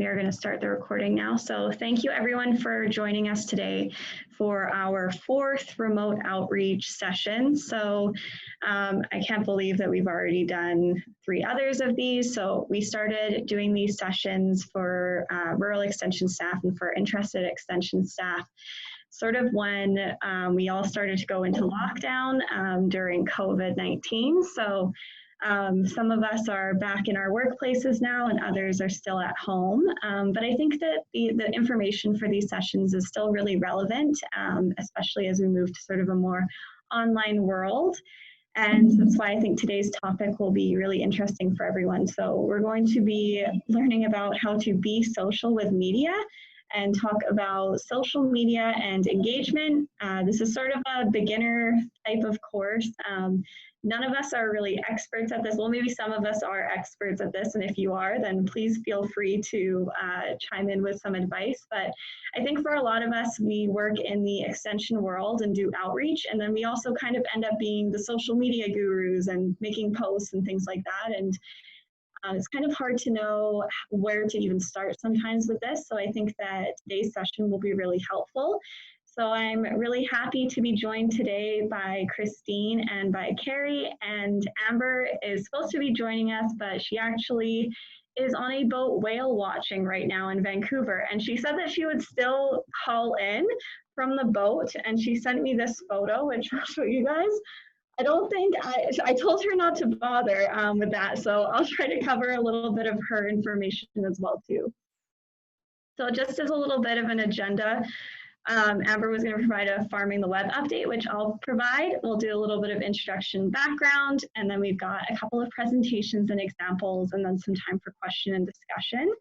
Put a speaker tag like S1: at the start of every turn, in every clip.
S1: We are going to start the recording now. So thank you everyone for joining us today for our fourth remote outreach session. So I can't believe that we've already done 3 others of these. So we started doing these sessions for rural extension staff and for interested extension staff sort of when we all started to go into lockdown during COVID-19. So some of us are back in our workplaces now and others are still at home. But I think that the information for these sessions is still really relevant, especially as we move to sort of a more online world. And that's why I think today's topic will be really interesting for everyone. So we're going to be learning about how to be social with media and talk about social media and engagement. This is sort of a beginner type of course. None of us are really experts at this. Well, maybe some of us are experts at this, and if you are, then please feel free to chime in with some advice. But I think for a lot of us, we work in the extension world and do outreach, and then we also kind of end up being the social media gurus and making posts and things like that. And it's kind of hard to know where to even start sometimes with this. So I think that today's session will be really helpful. So I'm really happy to be joined today by Christine and by Carrie, and Amber is supposed to be joining us, but she actually is on a boat whale watching right now in Vancouver. And she said that she would still call in from the boat, and she sent me this photo, which I'll show you guys. I don't think I told her not to bother with that, so I'll try to cover a little bit of her information as well too. So just as a little bit of an agenda, Amber was going to provide a Farming the Web update, which I'll provide. We'll do a little bit of introduction background, and then we've got a couple of presentations and examples, and then some time for question and discussion.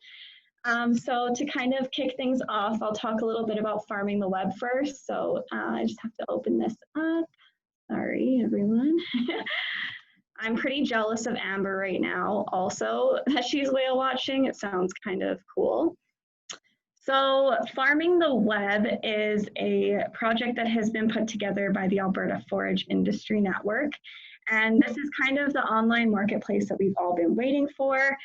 S1: So to kind of kick things off, I'll talk a little bit about Farming the Web first. So I just have to open this up. Sorry, everyone. I'm pretty jealous of Amber right now also that she's whale watching. It sounds kind of cool. So Farming the Web is a project that has been put together by the Alberta Forage Industry Network. And this is kind of the online marketplace that we've all been waiting for.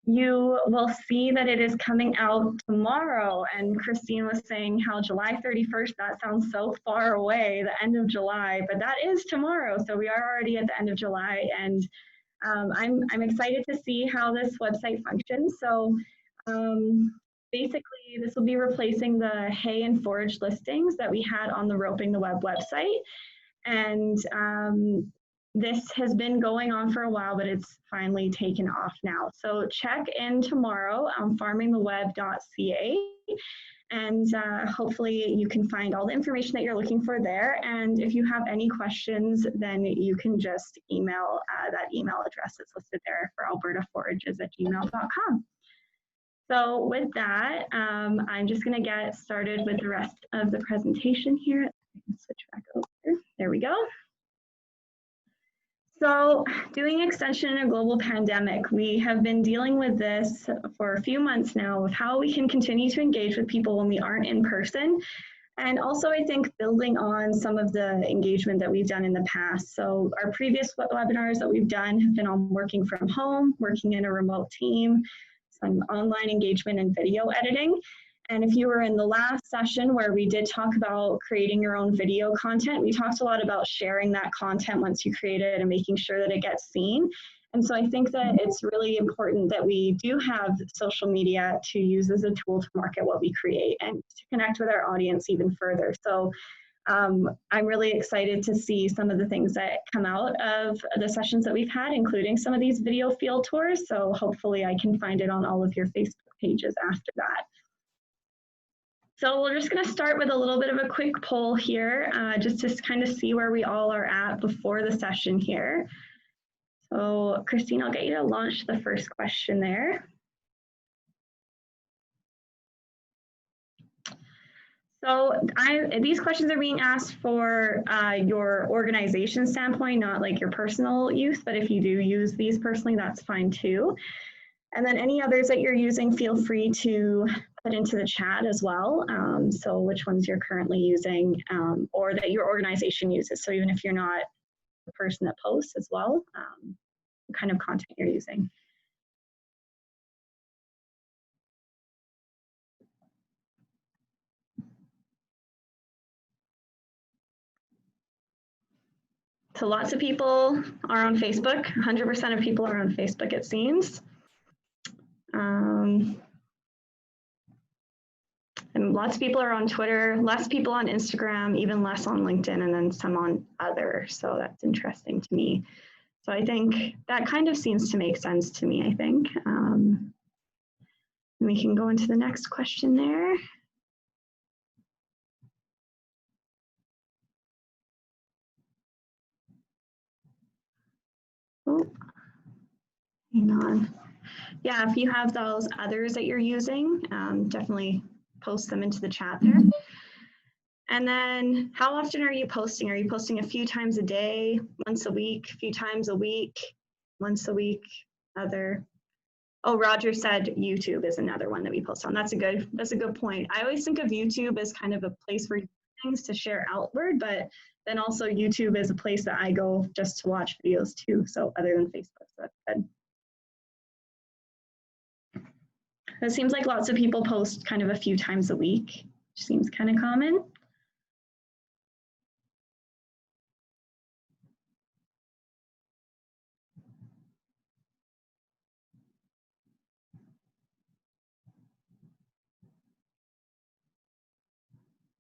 S1: You will see that it is coming out tomorrow. And Christine was saying how July 31st, that sounds so far away, the end of July, but that is tomorrow. So we are already at the end of July. And I'm excited to see how this website functions. So basically, this will be replacing the hay and forage listings that we had on the Roping the Web website. And this has been going on for a while, but it's finally taken off now. So check in tomorrow on farmingtheweb.ca, and hopefully you can find all the information that you're looking for there. And if you have any questions, then you can just email that email address that's listed there for albertaforages@gmail.com. So with that, I'm just going to get started with the rest of the presentation here. I can switch back over. There we go. So doing extension in a global pandemic, we have been dealing with this for a few months now with how we can continue to engage with people when we aren't in person. And also, I think building on some of the engagement that we've done in the past. So our previous webinars that we've done have been on working from home, working in a remote team, some online engagement and video editing. And if you were in the last session where we did talk about creating your own video content, we talked a lot about sharing that content once you create it and making sure that it gets seen. And so I think that it's really important that we do have social media to use as a tool to market what we create and to connect with our audience even further. So I'm really excited to see some of the things that come out of the sessions that we've had, including some of these video field tours. So hopefully I can find it on all of your Facebook pages after that. So we're just going to start with a little bit of a quick poll here, just to kind of see where we all are at before the session here. So Christine, I'll get you to launch the first question there. So these questions are being asked for your organization standpoint, not like your personal use, but if you do use these personally, that's fine too. And then any others that you're using, feel free to put into the chat as well. So which ones you're currently using or that your organization uses. So even if you're not the person that posts as well, what kind of content you're using. So lots of people are on Facebook. 100% of people are on Facebook, it seems. And lots of people are on Twitter, less people on Instagram, even less on LinkedIn, and then some on other. So that's interesting to me. So I think that kind of seems to make sense to me, I think. We can go into the next question there. Oh, hang on. Yeah, if you have those others that you're using, definitely post them into the chat there. And then how often are you posting? Are you posting a few times a day, once a week, a few times a week, once a week, other? Oh, Roger said YouTube is another one that we post on. That's a good point. I always think of YouTube as kind of a place for things to share outward, but then also YouTube is a place that I go just to watch videos too. So other than Facebook, so that's good. It seems like lots of people post kind of a few times a week, which seems kind of common.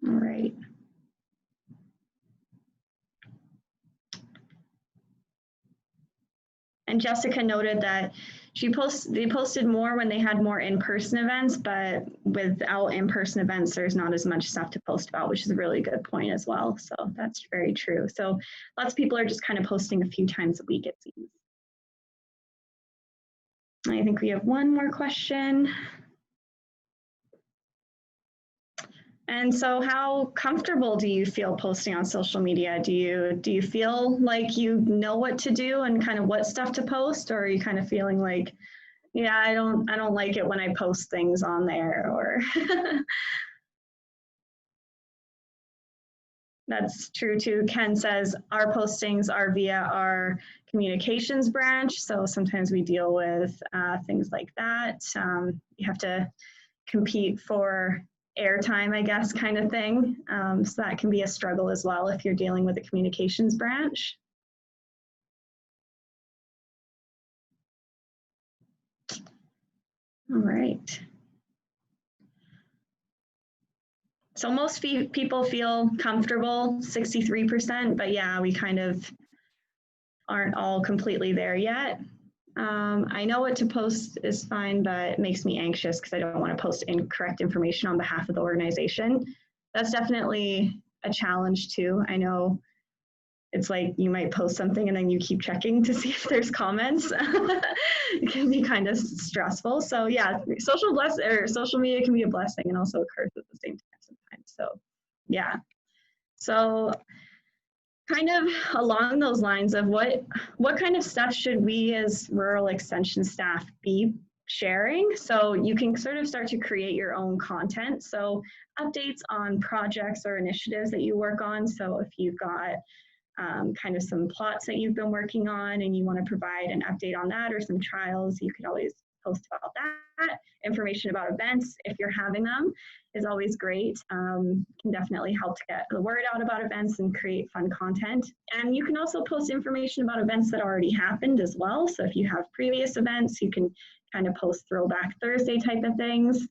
S1: All right. And Jessica noted that they posted more when they had more in-person events, but without in-person events, there's not as much stuff to post about, which is a really good point as well. So that's very true. So lots of people are just kind of posting a few times a week, it seems. I think we have one more question. And so how comfortable do you feel posting on social media? Do you feel like you know what to do and kind of what stuff to post, or are you kind of feeling like, yeah, I don't like it when I post things on there, or That's true too. Ken says our postings are via our communications branch. So sometimes we deal with things like that. You have to compete for airtime, I guess, kind of thing. So that can be a struggle as well if you're dealing with a communications branch. All right. So most people feel comfortable, 63%, but yeah, we kind of aren't all completely there yet. I know what to post is fine, but it makes me anxious because I don't want to post incorrect information on behalf of the organization. That's definitely a challenge too. I know it's like you might post something and then you keep checking to see if there's comments. It can be kind of stressful. So yeah, social media can be a blessing and also a curse at the same time sometimes. So yeah. So kind of along those lines of what kind of stuff should we as rural extension staff be sharing? So you can sort of start to create your own content. So updates on projects or initiatives that you work on. So if you've got kind of some plots that you've been working on and you want to provide an update on that or some trials, you could always post about that. Information about events, if you're having them, is always great. Can definitely help to get the word out about events and create fun content. And you can also post information about events that already happened as well. So if you have previous events, you can kind of post Throwback Thursday type of things.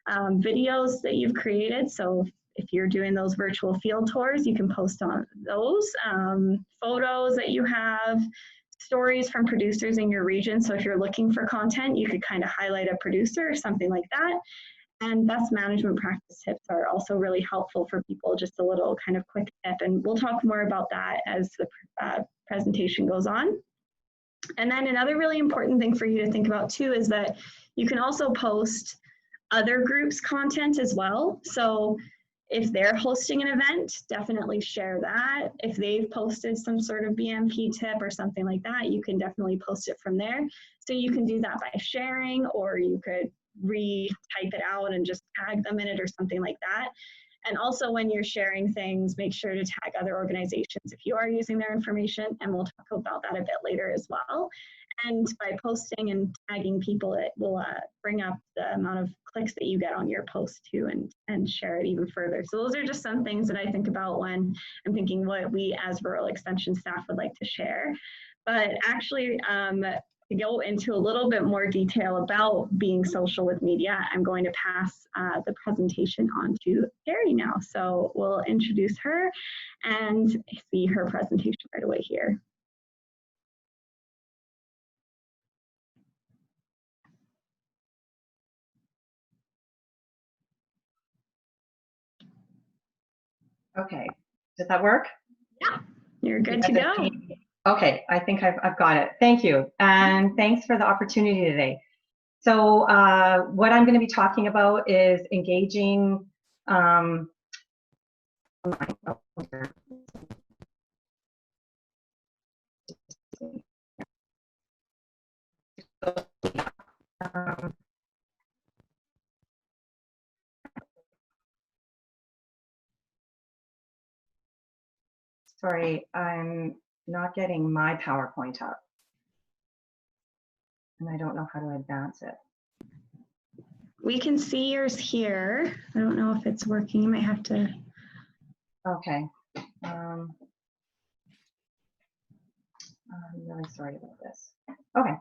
S1: Videos that you've created. So if you're doing those virtual field tours, you can post on those. Photos that you have, stories from producers in your region. So if you're looking for content, you could kind of highlight a producer or something like that. And best management practice tips are also really helpful for people, just a little kind of quick tip. And we'll talk more about that as the presentation goes on. And then another really important thing for you to think about too is that you can also post other groups' content as well. So if they're hosting an event, definitely share that. If they've posted some sort of BMP tip or something like that, you can definitely post it from there. So you can do that by sharing, or you could re-type it out and just tag them in it or something like that. And also when you're sharing things, make sure to tag other organizations if you are using their information, and we'll talk about that a bit later as well. And by posting and tagging people, it will bring up the amount of clicks that you get on your post too, and share it even further. So those are just some things that I think about when I'm thinking what we as rural extension staff would like to share. But actually, to go into a little bit more detail about being social with media, I'm going to pass the presentation on to Carrie now. So we'll introduce her and see her presentation right away here.
S2: Okay, does that work?
S1: Yeah, you're good to go.
S2: Okay, I think I've got it. Thank you, and thanks for the opportunity today. So what I'm going to be talking about is engaging sorry, I'm not getting my PowerPoint up, and I don't know how to advance it.
S1: We can see yours here. I don't know if it's working. You might have to.
S2: Okay. I'm really sorry about this. Okay.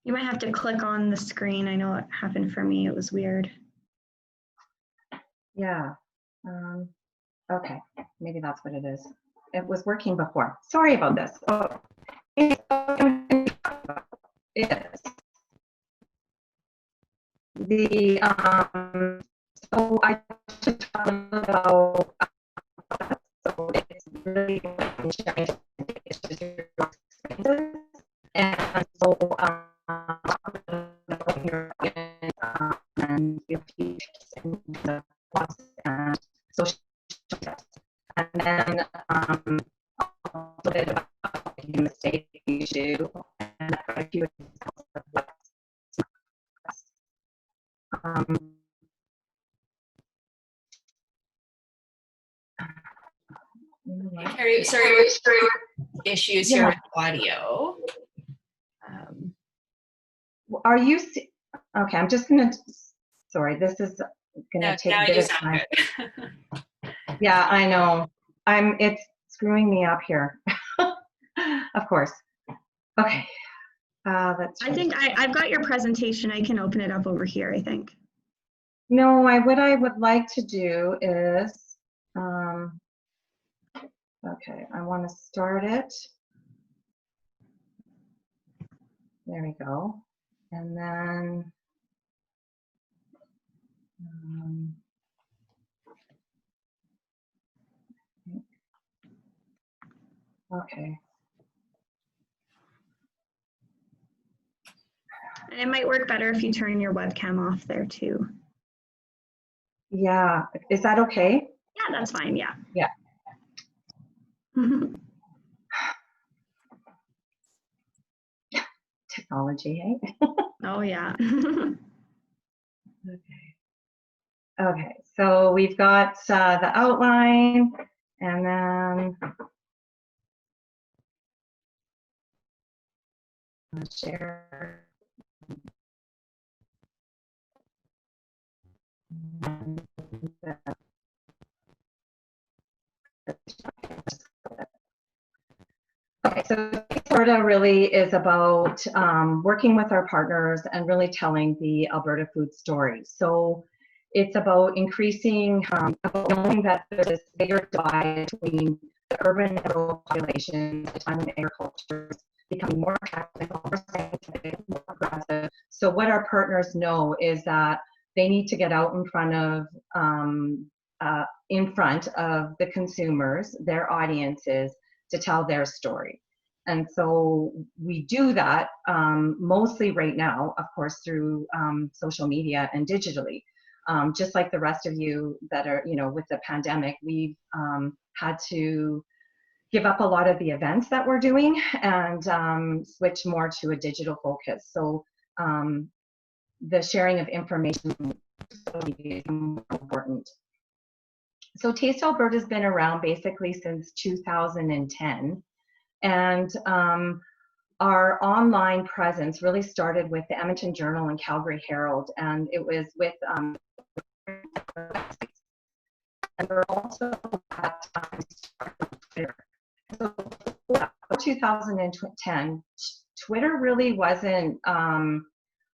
S1: You might have to click on the screen. I know it happened for me. It was weird.
S2: Yeah. Okay. Maybe that's what it is. It was working before. Sorry about this. Oh. Is the so I should talk about so it's really important sharing experiences, and so and if you in the process and social steps, and then a little bit about the mistake you do, and a few examples of what
S3: Carrie, sorry, issues here with audio.
S2: Are you? Okay, I'm just gonna. Sorry, this is gonna take a bit of time. Yeah, I know. It's screwing me up here. Of course. Okay. That's.
S1: I think I've got your presentation. I can open it up over here, I think.
S2: No, what I would like to do is, okay, I want to start it. There we go. And then, okay.
S1: And it might work better if you turn your webcam off there too.
S2: Yeah, is that okay?
S1: Yeah, that's fine, yeah.
S2: Yeah. Technology, hey?
S1: Oh, yeah.
S2: Okay. Okay, so we've got the outline, and then share. Okay, so Alberta really is about working with our partners and really telling the Alberta food story. So it's about increasing, about knowing that there's this bigger divide between the urban and rural population at a time when agriculture is becoming more technical, more scientific, more progressive. So what our partners know is that they need to get out in front of the consumers, their audiences, to tell their story. And so we do that mostly right now, of course, through social media and digitally. Just like the rest of you that are, with the pandemic, we've had to give up a lot of the events that we're doing and switch more to a digital focus. So the sharing of information is more important. So Taste Alberta has been around basically since 2010. And our online presence really started with the Edmonton Journal and Calgary Herald, and it was with and we're also at Twitter. So 2010, Twitter really wasn't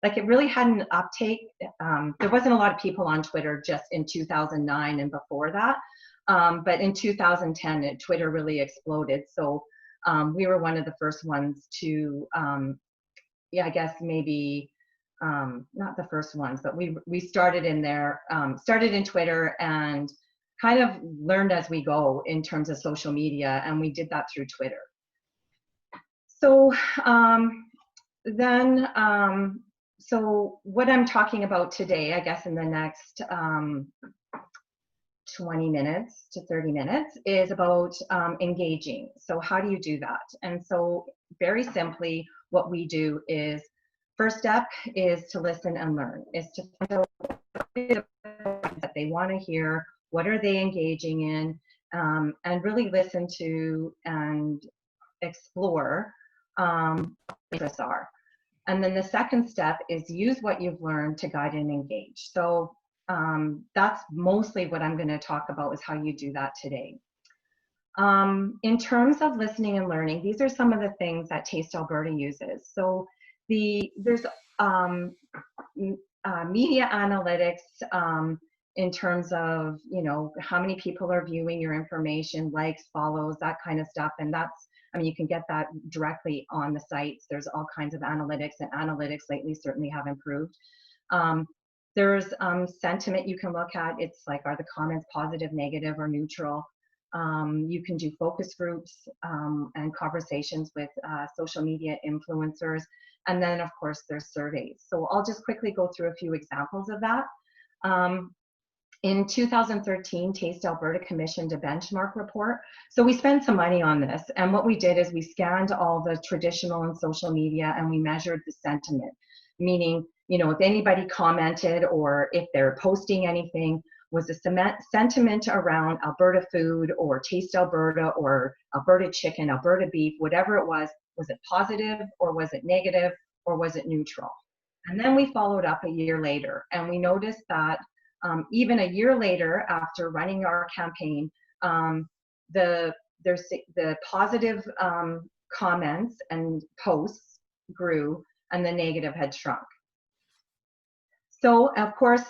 S2: like, it really had an uptake. There wasn't a lot of people on Twitter just in 2009 and before that, but in 2010, Twitter really exploded. So we were one of the first ones to, yeah, I guess maybe not the first ones, but we started in there, started in Twitter and kind of learned as we go in terms of social media, and we did that through Twitter. So then, so what I'm talking about today, I guess in the next 20 minutes to 30 minutes, is about engaging. So how do you do that? And so very simply, what we do is, first step is to listen and learn, is to find out what that they want to hear, what are they engaging in, and really listen to and explore what interests are. And then the second step is use what you've learned to guide and engage. So that's mostly what I'm going to talk about, is how you do that today. In terms of listening and learning, these are some of the things that Taste Alberta uses. So there's media analytics in terms of, you know, how many people are viewing your information, likes, follows, that kind of stuff. And that's, I mean, you can get that directly on the sites. There's all kinds of analytics, and analytics lately certainly have improved. There's sentiment you can look at. It's like, are the comments positive, negative, or neutral? You can do focus groups and conversations with social media influencers. And then, of course, there's surveys. So I'll just quickly go through a few examples of that. In 2013, Taste Alberta commissioned a benchmark report. So we spent some money on this. And what we did is we scanned all the traditional and social media, and we measured the sentiment, meaning, you know, if anybody commented or if they're posting anything, was the sentiment around Alberta food or Taste Alberta or Alberta chicken, Alberta beef, whatever it was it positive or was it negative or was it neutral? And then we followed up a year later, and we noticed that even a year later after running our campaign, the positive comments and posts grew and the negative had shrunk. So of course,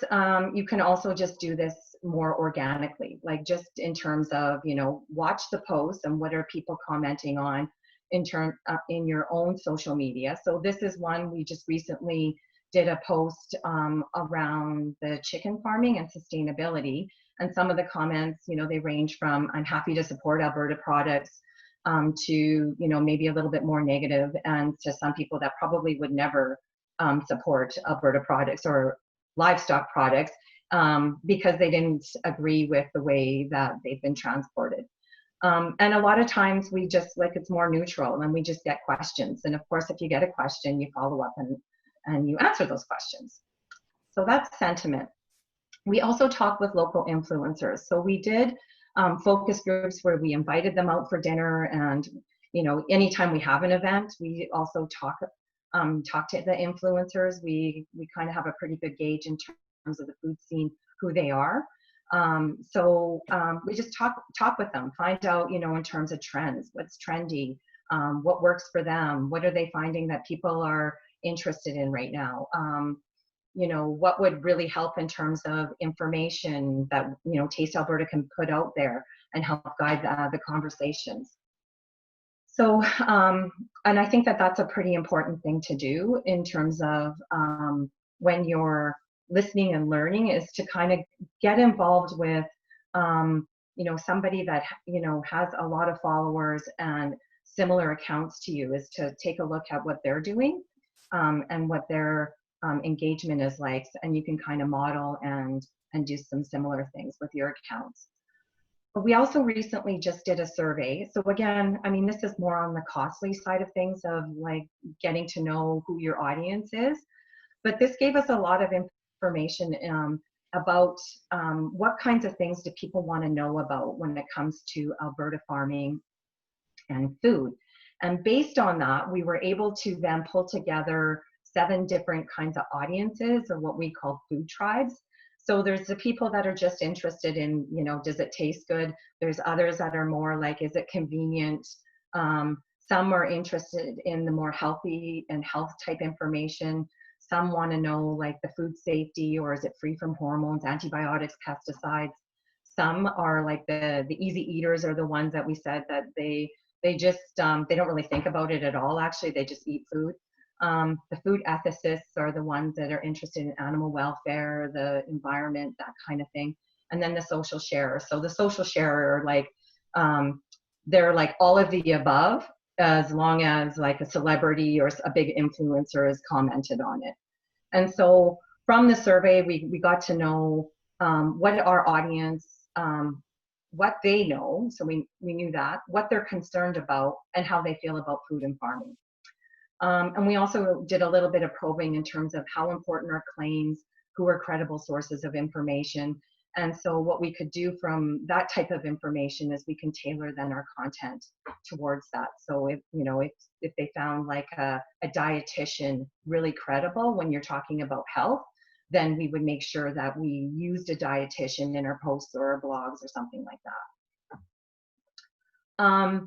S2: you can also just do this more organically, like just in terms of, you know, watch the posts and what are people commenting on in your own social media. So this is one we just recently did a post around the chicken farming and sustainability. And some of the comments, you know, they range from, I'm happy to support Alberta products, to, you know, maybe a little bit more negative, and to some people that probably would never support Alberta products or livestock products because they didn't agree with the way that they've been transported. And a lot of times we just, like, it's more neutral, and we just get questions. And of course, if you get a question, you follow up and you answer those questions. So that's sentiment. We also talk with local influencers. So we did focus groups where we invited them out for dinner, and, you know, anytime we have an event, we also talk to the influencers. We kind of have a pretty good gauge in terms of the food scene, who they are. So we just talk with them, find out, you know, in terms of trends, what's trendy, what works for them, what are they finding that people are interested in right now, you know, what would really help in terms of information that, you know, Taste Alberta can put out there and help guide the conversations. So, and I think that that's a pretty important thing to do in terms of when you're listening and learning, is to kind of get involved with, you know, somebody that, you know, has a lot of followers and similar accounts to you, is to take a look at what they're doing and what their engagement is like, and you can kind of model and do some similar things with your accounts. We also recently just did a survey. So again, I mean, this is more on the costly side of things, of like getting to know who your audience is. But this gave us a lot of information about what kinds of things do people want to know about when it comes to Alberta farming and food. And based on that, we were able to then pull together 7 different kinds of audiences, or what we call food tribes. So there's the people that are just interested in, does it taste good? There's others that are more like, is it convenient? Some are interested in the more healthy and health type information. Some want to know like the food safety, or is it free from hormones, antibiotics, pesticides. Some are like the easy eaters, are the ones that we said that they just they don't really think about it at all. Actually, they just eat food. The food ethicists are the ones that are interested in animal welfare, the environment, that kind of thing. And then the social sharer. So the social sharer are like, they're like all of the above, as long as like a celebrity or a big influencer has commented on it. And so from the survey, we got to know what our audience, what they know. So we knew that, what they're concerned about, and how they feel about food and farming. And we also did a little bit of probing in terms of how important are claims, who are credible sources of information. And so what we could do from that type of information is we can tailor then our content towards that. So if they found like a dietitian really credible when you're talking about health, then we would make sure that we used a dietitian in our posts or our blogs or something like that.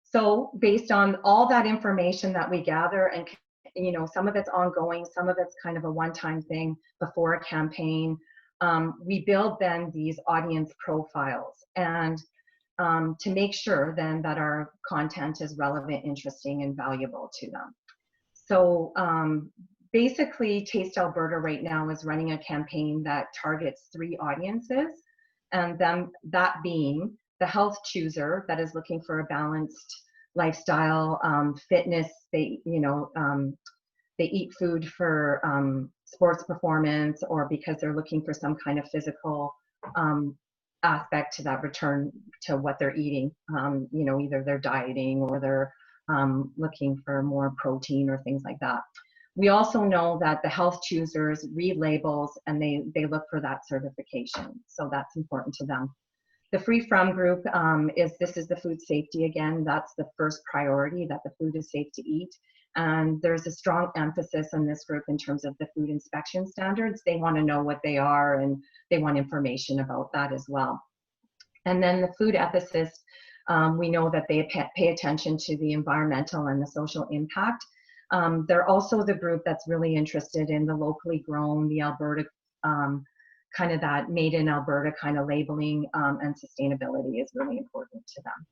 S2: So based on all that information that we gather, and some of it's ongoing, some of it's kind of a one-time thing before a campaign, we build then these audience profiles, and to make sure then that our content is relevant, interesting, and valuable to them. So basically, Taste Alberta right now is running a campaign that targets 3 audiences, and that being the health chooser that is looking for a balanced lifestyle, fitness. They eat food for sports performance, or because they're looking for some kind of physical aspect to that, return to what they're eating. Either they're dieting or they're looking for more protein or things like that. We also know that the health choosers read labels and they look for that certification. So that's important to them. The Free From group is the food safety. Again, that's the first priority, that the food is safe to eat. And there's a strong emphasis in this group in terms of the food inspection standards. They want to know what they are, and they want information about that as well. And then the food ethicists, we know that they pay attention to the environmental and the social impact. They're also the group that's really interested in the locally grown, the Alberta, kind of that made in Alberta kind of labeling, and sustainability is really important to them.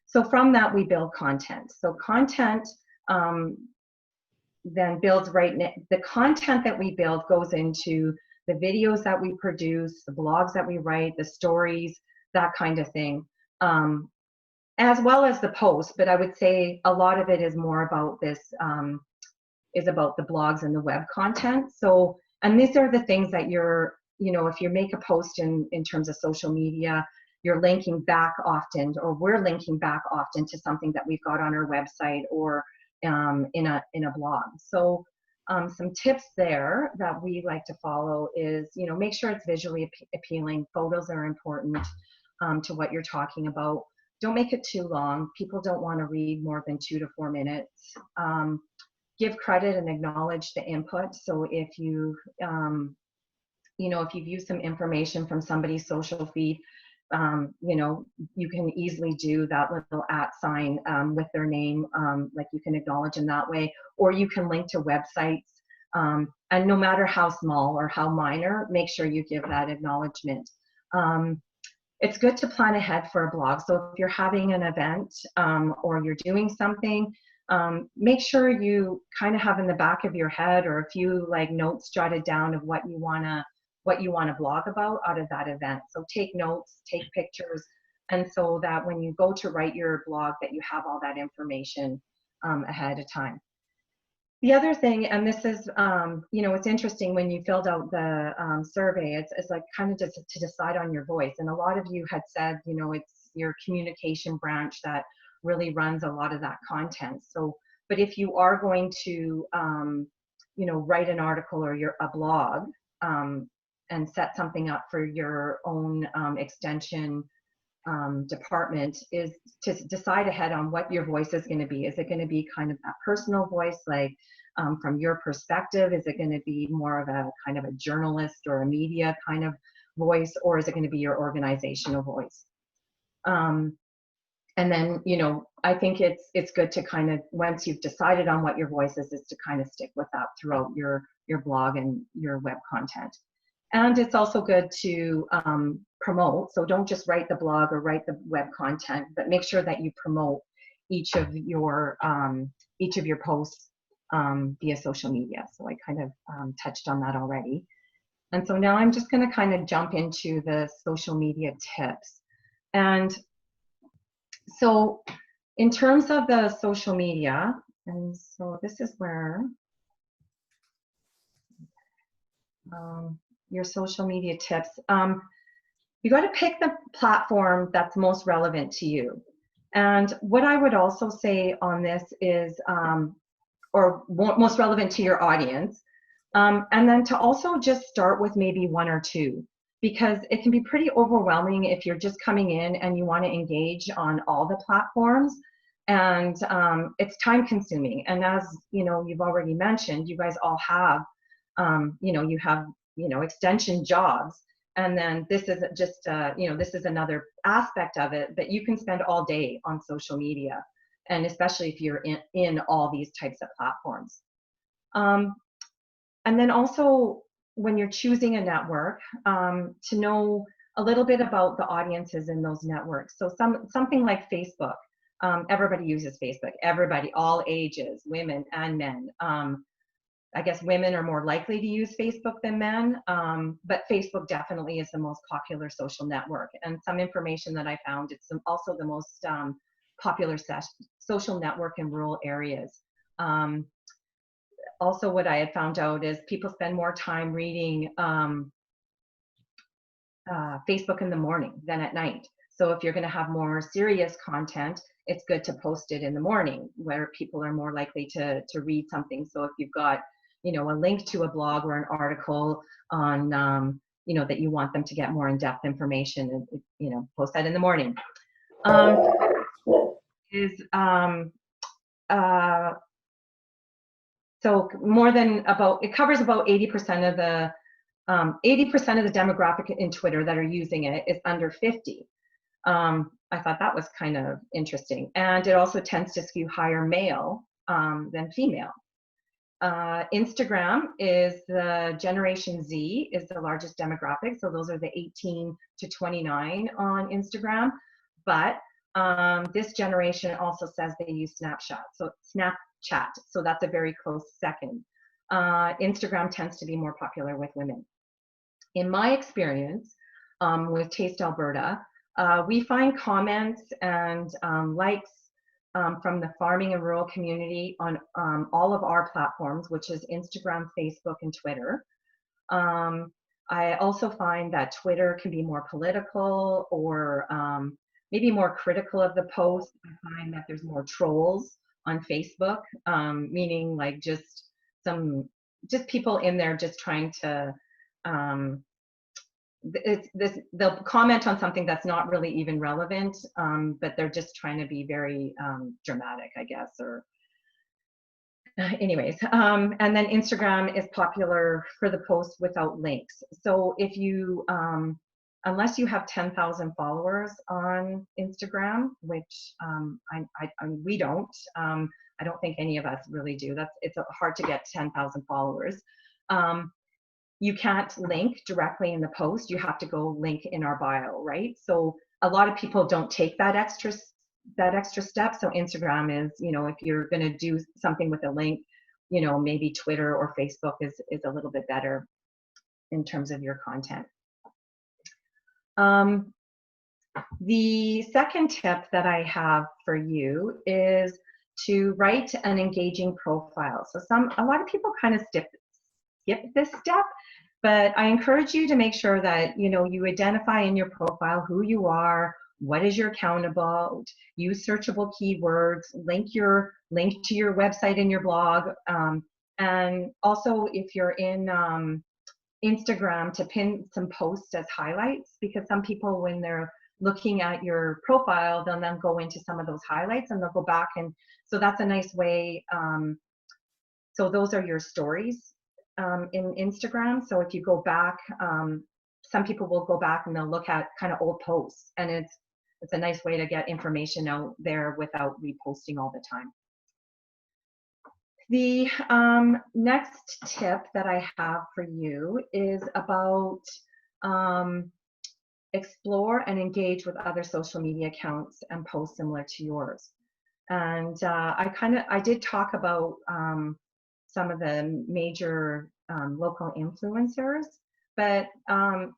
S2: So from that, we build content. So content then builds the content that we build goes into the videos that we produce, the blogs that we write, the stories, that kind of thing, as well as the posts. But I would say a lot of it is more about this, is about the blogs and the web content. So, and these are the things that if you make a post in terms of social media, you're linking back often, or we're linking back often to something that we've got on our website or in a blog. So some tips there that we like to follow is, make sure it's visually appealing. Photos are important to what you're talking about. Don't make it too long. People don't want to read more than 2 to 4 minutes. Give credit and acknowledge the input. So if you if you've used some information from somebody's social feed, you can easily do that little @ with their name, like you can acknowledge in that way, or you can link to websites. And no matter how small or how minor, make sure you give that acknowledgement. It's good to plan ahead for a blog. So if you're having an event or you're doing something, make sure you kind of have in the back of your head or a few like notes jotted down of what you want to blog about out of that event. So take notes, take pictures, and so that when you go to write your blog, that you have all that information ahead of time. The other thing, and this is, it's interesting when you filled out the survey, it's like kind of just to decide on your voice. And a lot of you had said, it's your communication branch that really runs a lot of that content. So, but if you are going to, write an article or a blog, and set something up for your own extension department is to decide ahead on what your voice is going to be. Is it going to be kind of that personal voice, like from your perspective? Is it going to be more of a kind of a journalist or a media kind of voice, or is it going to be your organizational voice? And then, you know, I think it's good to kind of, once you've decided on what your voice is to kind of stick with that throughout your blog and your web content. And it's also good to promote. So don't just write the blog or write the web content, but make sure that you promote each of your posts via social media. So I kind of touched on that already. And so now I'm just going to kind of jump into the social media tips. And so in terms of the social media, and so this is where your social media tips, you got to pick the platform that's most relevant to you. And what I would also say on this is, or most relevant to your audience, and then to also just start with maybe one or two, because it can be pretty overwhelming if you're just coming in and you want to engage on all the platforms, and it's time consuming. And as you know, you've already mentioned, you guys all have, you have, extension jobs, and then this is just, this is another aspect of it, but you can spend all day on social media, and especially if you're in all these types of platforms. And then also, when you're choosing a network, to know a little bit about the audiences in those networks. So something like Facebook, everybody uses Facebook, everybody, all ages, women and men. I guess women are more likely to use Facebook than men, but Facebook definitely is the most popular social network. And some information that I found, it's also the most popular social network in rural areas. Also, what I had found out is people spend more time reading Facebook in the morning than at night. So if you're going to have more serious content, it's good to post it in the morning, where people are more likely to read something. So if you've got, a link to a blog or an article on, that you want them to get more in-depth information, and, post that in the morning. So it covers about 80% of the 80% of the demographic in Twitter that are using it is under 50. I thought that was kind of interesting. And it also tends to skew higher male than female. Instagram is the Generation Z is the largest demographic. So those are the 18 to 29 on Instagram. But this generation also says they use Snapchat. So that's a very close second. Instagram tends to be more popular with women. In my experience with Taste Alberta, we find comments and likes from the farming and rural community on all of our platforms, which is Instagram, Facebook, and Twitter. I also find that Twitter can be more political or maybe more critical of the post. I find that there's more trolls on Facebook, meaning like just people in there just trying to they'll comment on something that's not really even relevant, but they're just trying to be very dramatic, I guess, or anyways. And then Instagram is popular for the posts without links. So if you unless you have 10,000 followers on Instagram, which we don't, I don't think any of us really do. It's hard to get 10,000 followers. You can't link directly in the post. You have to go link in our bio, right? So a lot of people don't take that extra step. So Instagram is, if you're going to do something with a link, maybe Twitter or Facebook is a little bit better in terms of your content. The second tip that I have for you is to write an engaging profile. So a lot of people kind of skip this step, but I encourage you to make sure that you identify in your profile who you are, what is your account about, use searchable keywords, link to your website and your blog, and also if you're in Instagram, to pin some posts as highlights, because some people, when they're looking at your profile, they'll then go into some of those highlights and they'll go back. And so that's a nice way. So those are your stories in Instagram. So if you go back, some people will go back and they'll look at kind of old posts, and it's a nice way to get information out there without reposting all the time. The next tip that I have for you is about explore and engage with other social media accounts and posts similar to yours. And I did talk about some of the major local influencers, but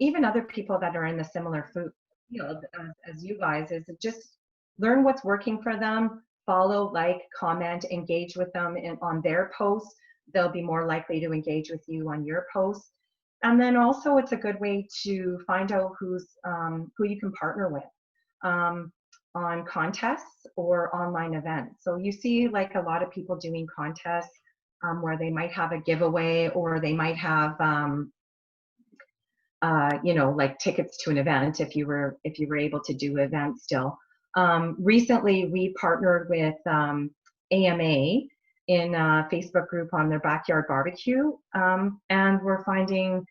S2: even other people that are in the similar field as you guys, is just learn what's working for them, follow, like, comment, engage with them on their posts. They'll be more likely to engage with you on your posts. And then also it's a good way to find out who you can partner with on contests or online events. So you see like a lot of people doing contests where they might have a giveaway, or they might have you know, like tickets to an event if you were able to do events still. Recently we partnered with AMA in a Facebook group on their backyard barbecue, and we're finding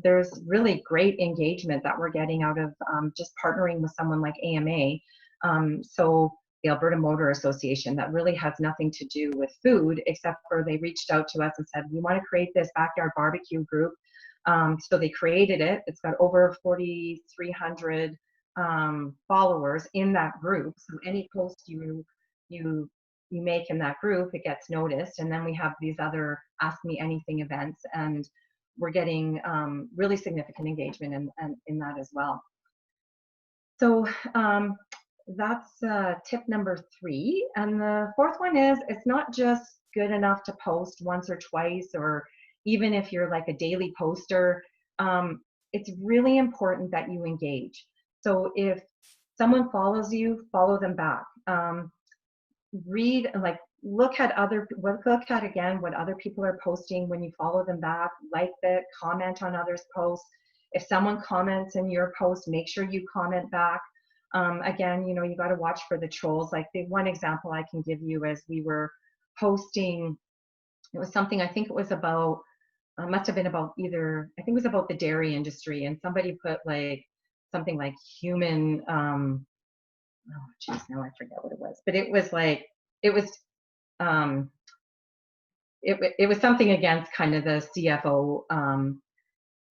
S2: there's really great engagement that we're getting out of just partnering with someone like AMA. So the Alberta Motor Association, that really has nothing to do with food, except for they reached out to us and said, we want to create this backyard barbecue group. So they created it. It's got over 4,300 followers in that group. So any post you make in that group, it gets noticed. And then we have these other Ask Me Anything events, and we're getting really significant engagement in that as well. So that's tip number 3. And the fourth one is, it's not just good enough to post once or twice, or even if you're like a daily poster. It's really important that you engage. So if someone follows you, follow them back. Read, like, look at again what other people are posting. When you follow them back, like it, comment on others' posts. If someone comments in your post, make sure you comment back. Again, you know, you got to watch for the trolls. Like, the one example I can give you is, we were posting, it was something, I think it was about, must have been about either, I think it was about the dairy industry, and somebody put like something like human, oh geez, now I forget what it was, but it was like, it was something against kind of the CFO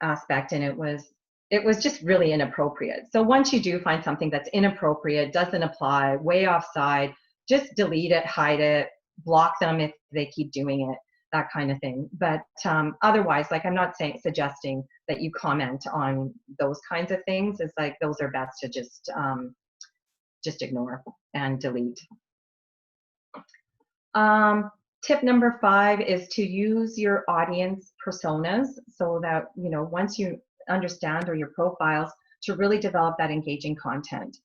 S2: aspect, and it was just really inappropriate. So once you do find something that's inappropriate, doesn't apply, way offside, just delete it, hide it, block them if they keep doing it, that kind of thing. But otherwise, like, I'm not suggesting that you comment on those kinds of things. It's like, those are best to just ignore and delete. Tip number 5 is to use your audience personas, so that, you know, once you understand, or your profiles, to really develop that engaging content.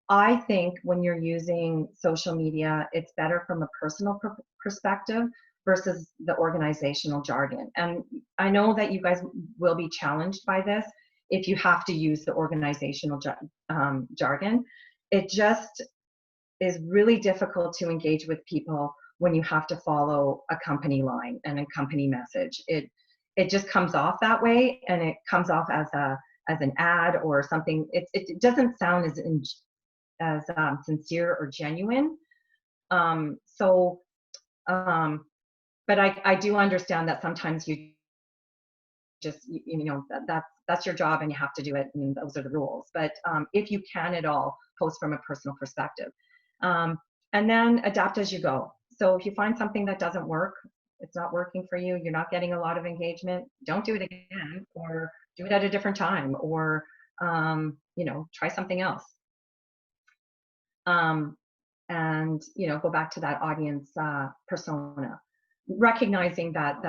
S2: I think when you're using social media, it's better from a personal perspective versus the organizational jargon. And I know that you guys will be challenged by this if you have to use the organizational jargon. It just is really difficult to engage with people when you have to follow a company line and a company message. It just comes off that way, and it comes off as an ad or something. It doesn't sound as sincere or genuine. But I do understand that sometimes you just, you know, that's your job and you have to do it, and those are the rules. But if you can at all, post from a personal perspective. And then adapt as you go. So if you find something that doesn't work, it's not working for you, you're not getting a lot of engagement, don't do it again, or do it at a different time, or you know, try something else. And, you know, go back to that audience persona, recognizing that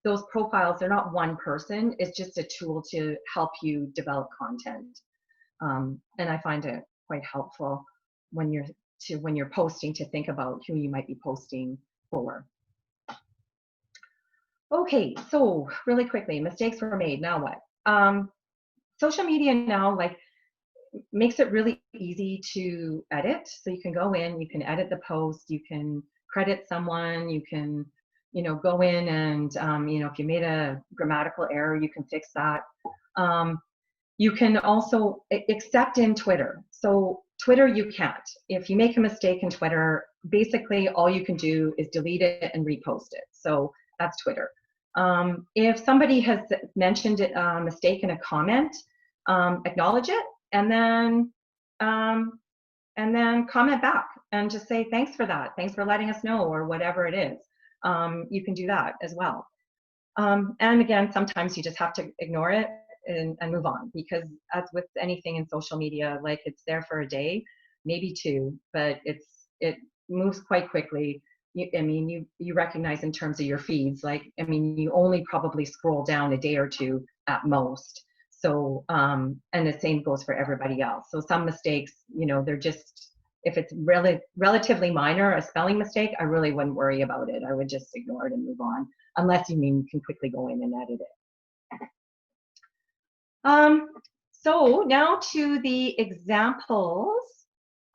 S2: those profiles, they're not one person, it's just a tool to help you develop content. And I find it quite helpful when you're posting, to think about who you might be posting for. Okay, so really quickly, mistakes were made, now what? Social media now, like, makes it really easy to edit. So you can go in, you can edit the post, you can credit someone, you can, go in and, if you made a grammatical error, you can fix that. You can also, except in Twitter. So Twitter, you can't. If you make a mistake in Twitter, basically all you can do is delete it and repost it. So that's Twitter. If somebody has mentioned a mistake in a comment, acknowledge it, and then comment back and just say thanks for that, thanks for letting us know, or whatever it is. You can do that as well. And again, sometimes you just have to ignore it and move on, because as with anything in social media, like, it's there for a day, maybe two, but it moves quite quickly. You recognize in terms of your feeds, like, you only probably scroll down a day or two at most. So, and the same goes for everybody else. So some mistakes, they're just, if it's really relatively minor, a spelling mistake, I really wouldn't worry about it. I would just ignore it and move on, unless you can quickly go in and edit it. So now to the examples.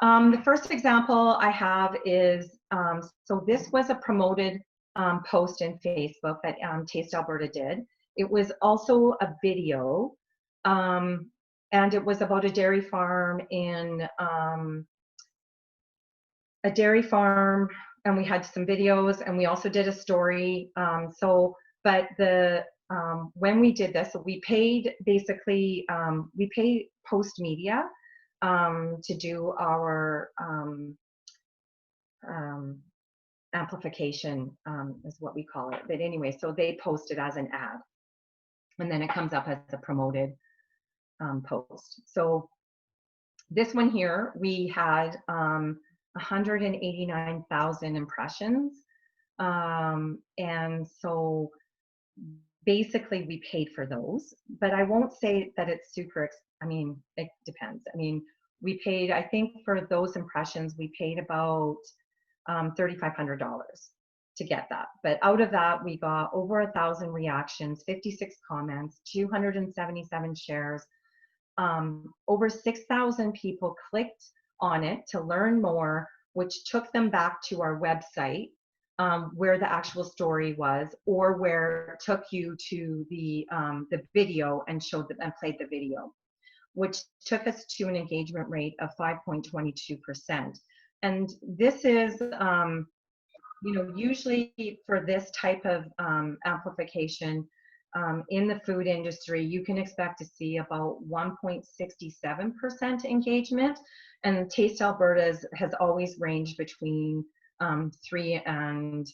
S2: The first example I have is, so this was a promoted post in Facebook that Taste Alberta did. It was also a video, and it was about a dairy farm and we had some videos, and we also did a story. When we did this, we paid basically, we paid Postmedia to do our amplification, is what we call it. But anyway, so they post it as an ad, and then it comes up as a promoted post. So this one here, we had 189,000 impressions. And so basically we paid for those, but I won't say that it's super, it depends. We paid, I think for those impressions, we paid about $3,500 to get that. But out of that, we got over 1,000 reactions, 56 comments, 277 shares. Over 6,000 people clicked on it to learn more, which took them back to our website, where the actual story was, or where it took you to the video and showed them and played the video, which took us to an engagement rate of 5.22%. And this is, usually for this type of amplification in the food industry, you can expect to see about 1.67% engagement. And Taste Alberta has always ranged between 3 and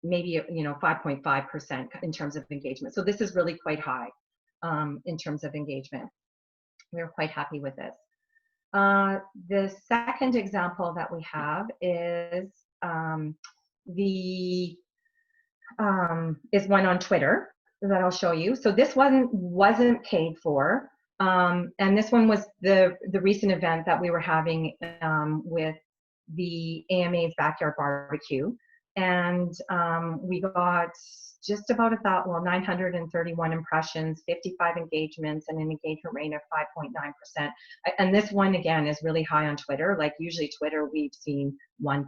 S2: maybe 5.5% in terms of engagement. So this is really quite high in terms of engagement. We're quite happy with this. The second example that we have is is one on Twitter that I'll show you. So this one wasn't paid for, and this one was the recent event that we were having with the AMA's Backyard Barbecue, and we got just about 931 impressions, 55 engagements, and an engagement rate of 5.9%. And this one again is really high on Twitter. Like usually Twitter, we've seen 1%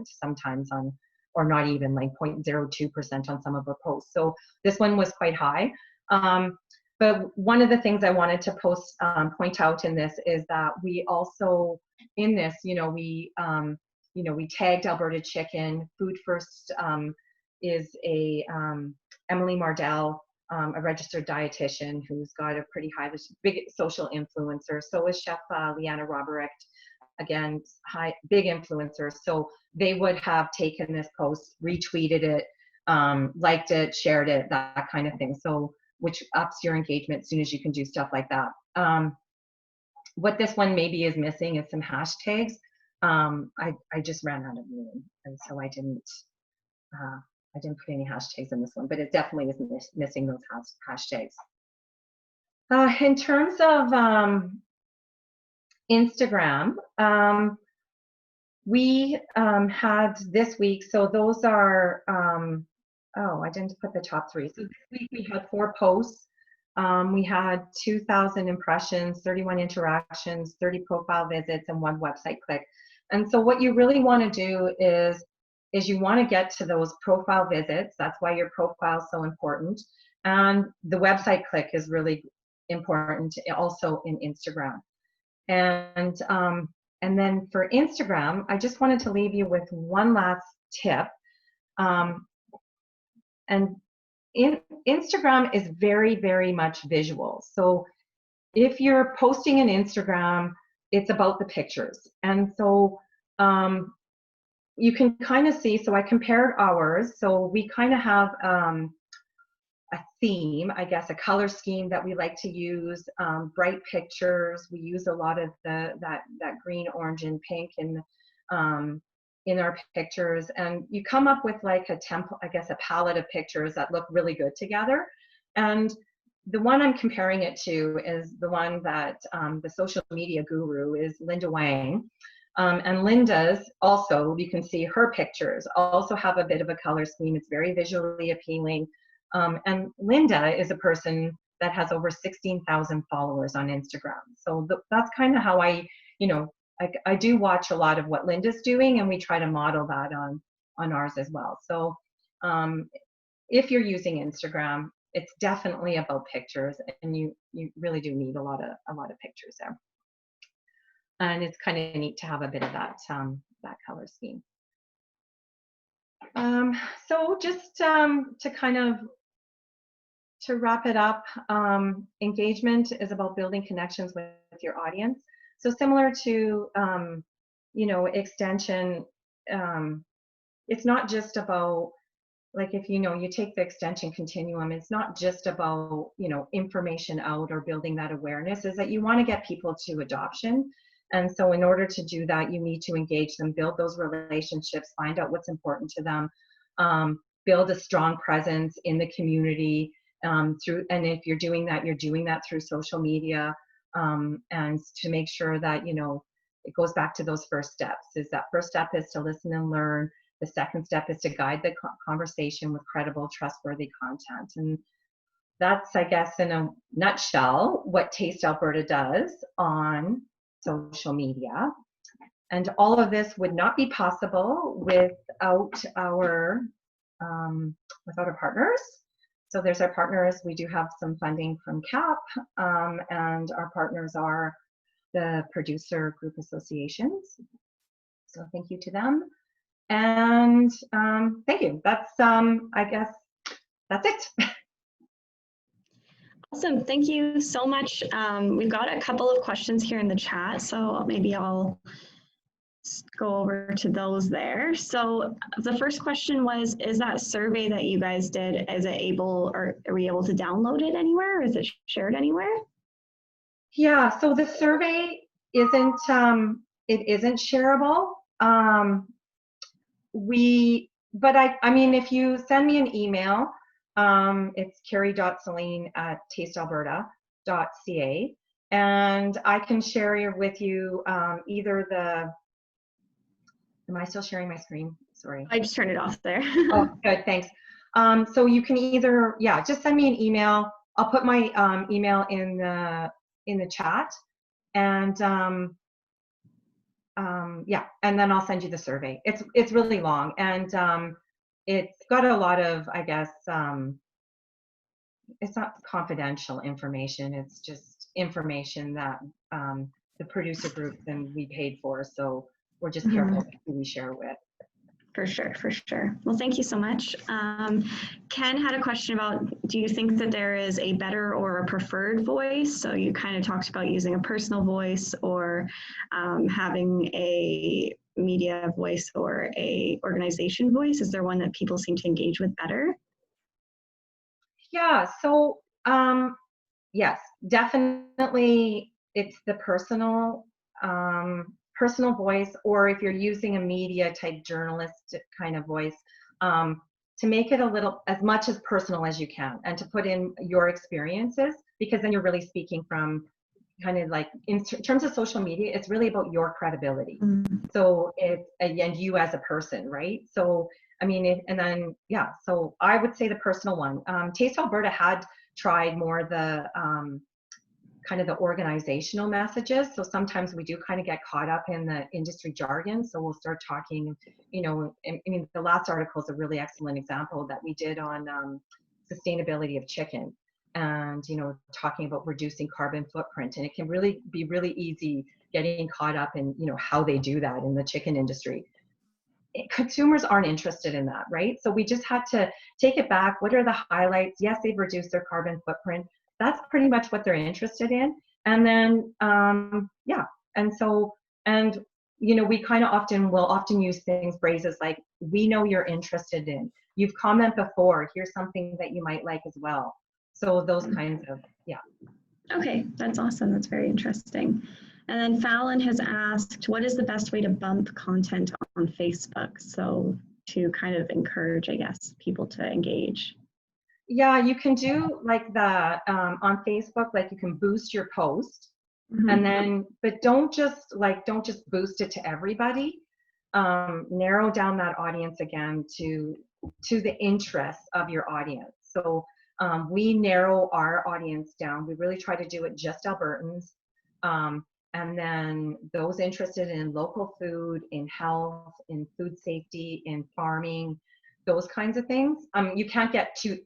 S2: sometimes on, or not even, like 0.02% on some of the posts. So this one was quite high. But one of the things I wanted to point out in this is that we also, in this, we tagged Alberta Chicken. Food First is Emily Mardell, a registered dietitian who's got a pretty big social influencer. So is Chef Leanna Robrecht, again, big influencer. So they would have taken this post, retweeted it, liked it, shared it, that kind of thing. So which ups your engagement as soon as you can do stuff like that. What this one maybe is missing is some hashtags. I just ran out of room, and so I didn't put any hashtags in this one, but it definitely is missing those hashtags. In terms of Instagram, we had this week, so those are, I didn't put the top 3. So this week we had 4 posts. We had 2,000 impressions, 31 interactions, 30 profile visits, and 1 website click. And so what you really want to do is you want to get to those profile visits. That's why your profile is so important. And the website click is really important also in Instagram. And then for Instagram, I just wanted to leave you with one last tip. And Instagram is very, very much visual. So if you're posting in Instagram, it's about the pictures. And so you can kind of see, so I compared ours. So we kind of have a theme, I guess, a color scheme that we like to use, bright pictures. We use a lot of that green, orange, and pink in our pictures, and you come up with like a template, I guess, a palette of pictures that look really good together. And the one I'm comparing it to is the one that the social media guru is Linda Wang. And Linda's also, you can see her pictures also have a bit of a color scheme. It's very visually appealing. And Linda is a person that has over 16,000 followers on Instagram. So that's kind of how I do watch a lot of what Linda's doing, and we try to model that on ours as well. So if you're using Instagram, it's definitely about pictures, and you really do need a lot of pictures there. And it's kind of neat to have a bit of that color scheme. So just to wrap it up, engagement is about building connections with your audience. So similar to, extension, it's not just about, like, if you take the extension continuum, it's not just about, information out or building that awareness, is that you want to get people to adoption. And so in order to do that, you need to engage them, build those relationships, find out what's important to them, build a strong presence in the community and if you're doing that through social media, and to make sure that, it goes back to those first steps. That first step is to listen and learn. The second step is to guide the conversation with credible, trustworthy content. And that's, I guess, in a nutshell, what Taste Alberta does on social media. And all of this would not be possible without our partners. So there's our partners. We do have some funding from CAP, and our partners are the producer group associations. So thank you to them. And thank you. That's, I guess, that's it.
S1: Awesome. Thank you so much. We've got a couple of questions here in the chat, so maybe I'll go over to those there. So the first question was, is that survey that you guys did, are we able to download it anywhere, or is it shared anywhere?
S2: Yeah, so the survey isn't shareable. But I mean, if you send me an email, it's carrie.celine@tastealberta.ca, and I can share with you either am I still sharing my screen? Sorry.
S1: I just turned it off there.
S2: Oh, good, thanks. So you can either, just send me an email. I'll put my email in the chat, and and then I'll send you the survey. It's really long, and it's got a lot of, I guess, it's not confidential information. It's just information that the producer group and we paid for. So we're just careful who we share with.
S1: For sure, for sure. Well, thank you so much. Ken had a question about, do you think that there is a better or a preferred voice? So you kind of talked about using a personal voice or having a media voice or a organization voice. Is there one that people seem to engage with better?
S2: Yeah, so yes, definitely it's the personal voice, or if you're using a media type journalistic kind of voice, to make it as much as personal as you can, and to put in your experiences, because then you're really speaking from kind of like, in terms of social media, it's really about your credibility. So and you as a person, right? So I mean, and then, yeah, so I would say the personal one. Taste Alberta had tried more the kind of the organizational messages. So sometimes we do kind of get caught up in the industry jargon. So we'll start talking, you know, I mean, the last article is a really excellent example that we did on sustainability of chicken, and, you know, talking about reducing carbon footprint. And it can really be really easy getting caught up in, you know, how they do that in the chicken industry. Consumers aren't interested in that, right? So we just had to take it back. What are the highlights? Yes, they've reduced their carbon footprint. That's pretty much what they're interested in. And then, yeah, and so, and, you know, we kind of will often use phrases like, we know you're interested in, you've commented before, here's something that you might like as well. So those kinds of, yeah.
S1: Okay, that's awesome. That's very interesting. And then Fallon has asked, what is the best way to bump content on Facebook? So to kind of encourage, I guess, people to engage.
S2: Yeah, you can do like the, on Facebook, like you can boost your post,
S1: Mm-hmm.
S2: and then, but don't just boost it to everybody. Narrow down that audience again to the interests of your audience. So we narrow our audience down. We really try to do it just Albertans. And then those interested in local food, in health, in food safety, in farming, those kinds of things. You can't get too,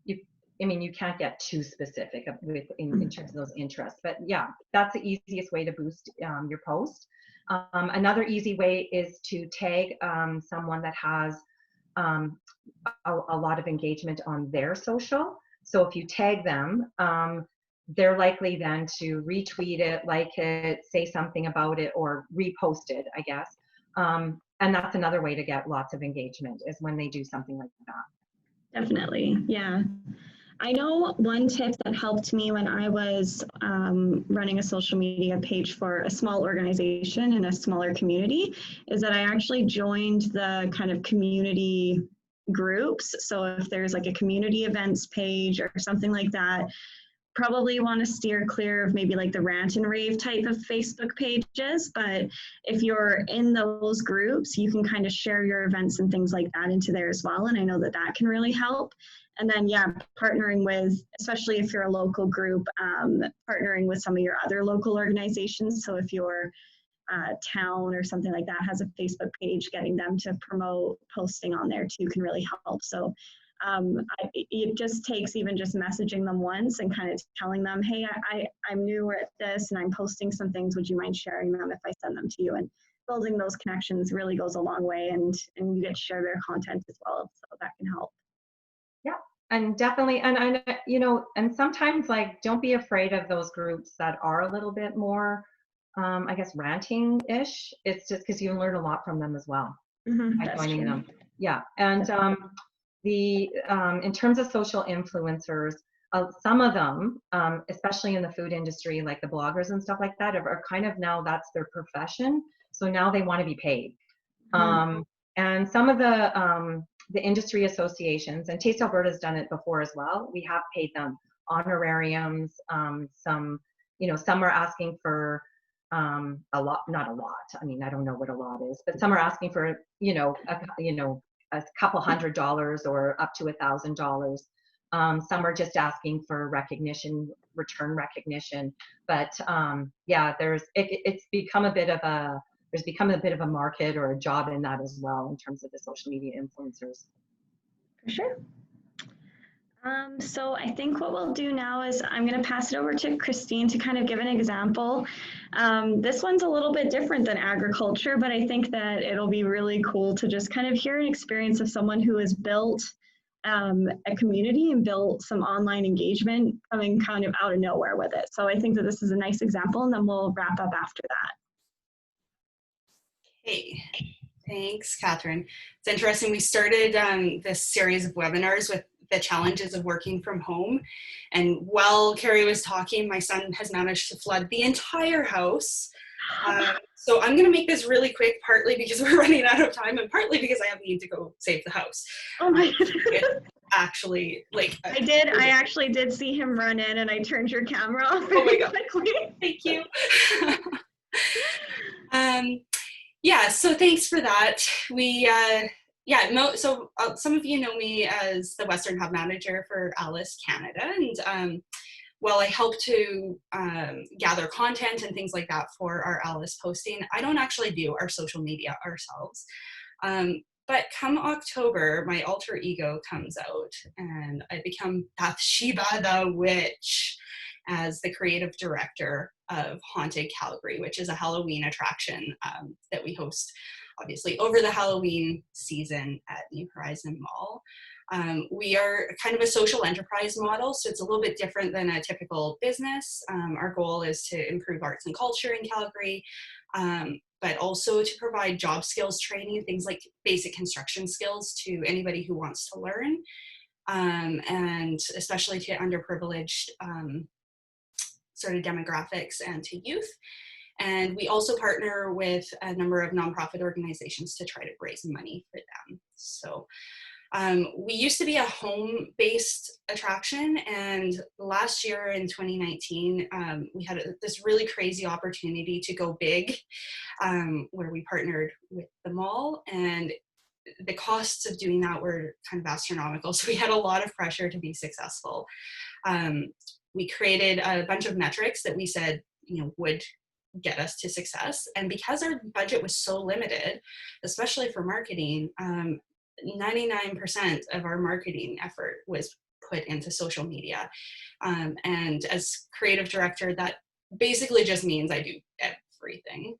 S2: you can't get too specific in terms of those interests. But yeah, that's the easiest way to boost your post. Another easy way is to tag someone that has a lot of engagement on their social. So if you tag them, they're likely then to retweet it, like it, say something about it, or repost it, I guess. And that's another way to get lots of engagement, is when they do something like that.
S1: Definitely, yeah. I know one tip that helped me when I was running a social media page for a small organization in a smaller community is that I actually joined the kind of community groups. So if there's like a community events page or something like that, probably want to steer clear of maybe like the rant and rave type of Facebook pages. But if you're in those groups, you can kind of share your events and things like that into there as well. And I know that that can really help. And then, yeah, partnering with, especially if you're a local group, partnering with some of your other local organizations. So if your town or something like that has a Facebook page, getting them to promote posting on there too can really help. So it just takes even just messaging them once and kind of telling them, hey, I'm new at this and I'm posting some things. Would you mind sharing them if I send them to you? And building those connections really goes a long way, and you get to share their content as well. So that can help.
S2: Yeah, and definitely, and you know, and sometimes like, don't be afraid of those groups that are a little bit more, I guess, ranting-ish. It's just because you learn a lot from them as well by joining them. Yeah, and in terms of social influencers, some of them, especially in the food industry, like the bloggers and stuff like that, are kind of now that's their profession. So now they want to be paid. And some of the industry associations, and Taste Alberta has done it before as well, we have paid them honorariums. Some, you know, some are asking for a lot, not a lot. I mean, I don't know what a lot is, but some are asking for, a couple $100 or up to $1,000. Some are just asking for recognition, return recognition. But yeah, it's become a bit of a, there's become a bit of a market or a job in that as well, in terms of the social media influencers.
S1: For sure. So I think what we'll do now is I'm going to pass it over to Christine to kind of give an example. This one's a little bit different than agriculture, but I think that it'll be really cool to just kind of hear an experience of someone who has built a community and built some online engagement coming kind of out of nowhere with it. So I think that this is a nice example, and then we'll wrap up after that.
S3: Hey, thanks, Catherine. It's interesting. We started this series of webinars with the challenges of working from home. And while Carrie was talking, my son has managed to flood the entire house. So I'm going to make this really quick, partly because we're running out of time and partly because I need to go save the house.
S1: Oh my goodness.
S3: Actually, like
S1: I actually did see him run in, and I turned your camera off
S3: really
S1: quickly.
S3: Thank you. Yeah, so thanks for that. We some of you know me as the Western Hub Manager for Alice Canada, and while I help to gather content and things like that for our Alice posting, I don't actually do our social media ourselves. But come October, my alter ego comes out and I become Bathsheba the Witch as the creative director of Haunted Calgary, which is a Halloween attraction that we host, obviously, over the Halloween season at New Horizon Mall. We are kind of a social enterprise model, so it's a little bit different than a typical business. Our goal is to improve arts and culture in Calgary, but also to provide job skills training, things like basic construction skills to anybody who wants to learn, and especially to underprivileged sort of demographics and to youth. And we also partner with a number of nonprofit organizations to try to raise money for them. So we used to be a home-based attraction, and last year in 2019, we had this really crazy opportunity to go big, where we partnered with the mall, and the costs of doing that were kind of astronomical. So we had a lot of pressure to be successful. We created a bunch of metrics that we said, would get us to success. And because our budget was so limited, especially for marketing, 99% of our marketing effort was put into social media. And as creative director, that basically just means I do everything.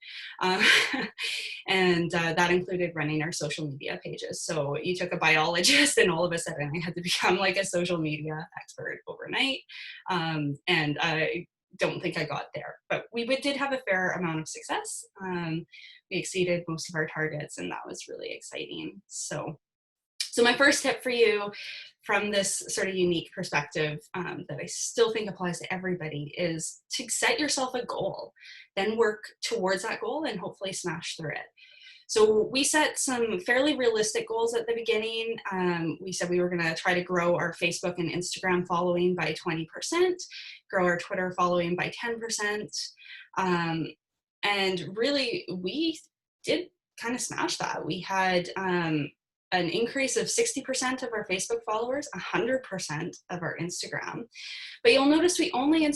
S3: And that included running our social media pages. So you took a biologist and all of a sudden I had to become like a social media expert overnight. And I don't think I got there, but we did have a fair amount of success. We exceeded most of our targets, and that was really exciting. So my first tip for you from this sort of unique perspective that I still think applies to everybody is to set yourself a goal, then work towards that goal and hopefully smash through it. So we set some fairly realistic goals at the beginning. We said we were going to try to grow our Facebook and Instagram following by 20%, grow our Twitter following by 10%. And really, we did kind of smash that. We had an increase of 60% of our Facebook followers, 100% of our Instagram. But you'll notice we only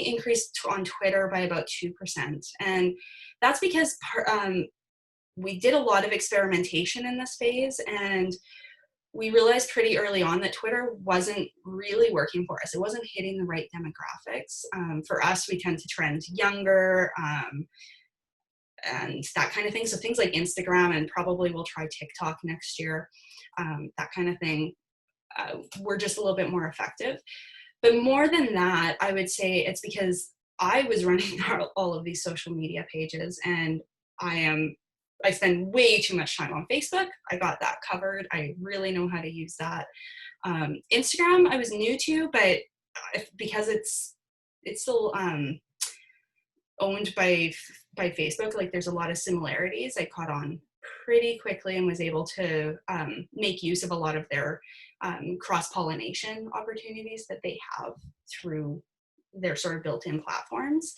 S3: increased on Twitter by about 2%. And that's because we did a lot of experimentation in this phase, and we realized pretty early on that Twitter wasn't really working for us. It wasn't hitting the right demographics. For us, we tend to trend younger and that kind of thing. So things like Instagram, and probably we'll try TikTok next year, that kind of thing, were just a little bit more effective. But more than that, I would say it's because I was running all of these social media pages, and I spend way too much time on Facebook. I got that covered. I really know how to use that. Instagram, I was new to, but because it's still owned by Facebook, like there's a lot of similarities. I caught on pretty quickly and was able to make use of a lot of their cross-pollination opportunities that they have through their sort of built-in platforms.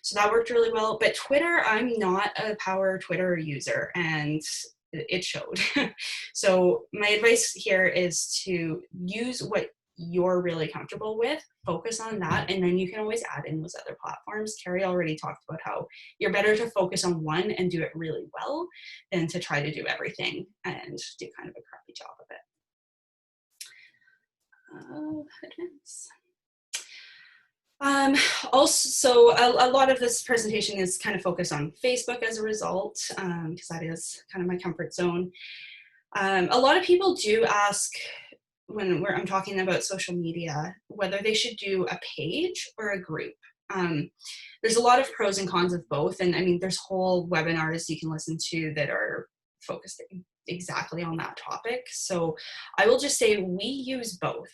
S3: So that worked really well. But Twitter, I'm not a power Twitter user, and it showed. So my advice here is to use what you're really comfortable with, focus on that, and then you can always add in those other platforms. Carrie already talked about how you're better to focus on one and do it really well than to try to do everything and do kind of a crappy job of it. Advance. Also, a lot of this presentation is kind of focused on Facebook as a result, because that is kind of my comfort zone. A lot of people do ask when I'm talking about social media, whether they should do a page or a group. There's a lot of pros and cons of both. And I mean, there's whole webinars you can listen to that are focused exactly on that topic. So I will just say we use both.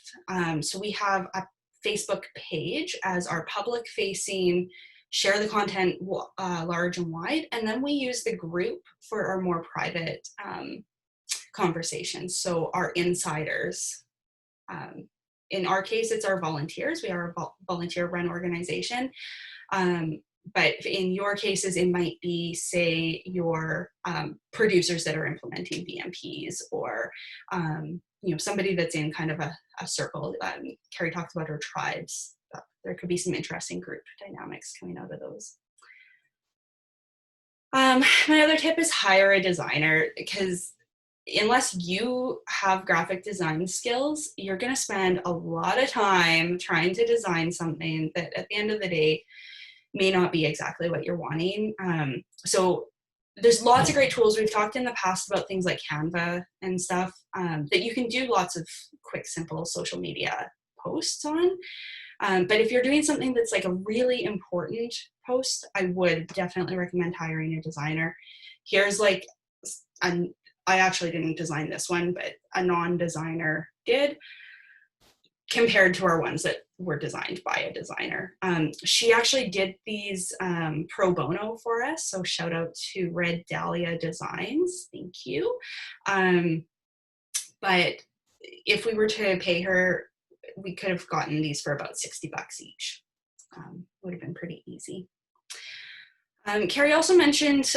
S3: So we have a Facebook page as our public facing, share the content large and wide. And then we use the group for our more private conversations. So our insiders, in our case, it's our volunteers. We are a volunteer run organization. but in your cases, it might be, say, your producers that are implementing VMPs, or somebody that's in kind of a circle. Carrie talked about her tribes. There could be some interesting group dynamics coming out of those. My other tip is hire a designer, because unless you have graphic design skills, you're going to spend a lot of time trying to design something that at the end of the day may not be exactly what you're wanting. So there's lots of great tools. We've talked in the past about things like Canva and stuff that you can do lots of quick, simple social media posts on. But if you're doing something that's like a really important post, I would definitely recommend hiring a designer. Here's like, I actually didn't design this one, but a non-designer did, compared to our ones that were designed by a designer. She actually did these pro bono for us, so shout out to Red Dahlia Designs, thank you. But if we were to pay her, we could have gotten these for about $60 each. Would have been pretty easy. Carrie also mentioned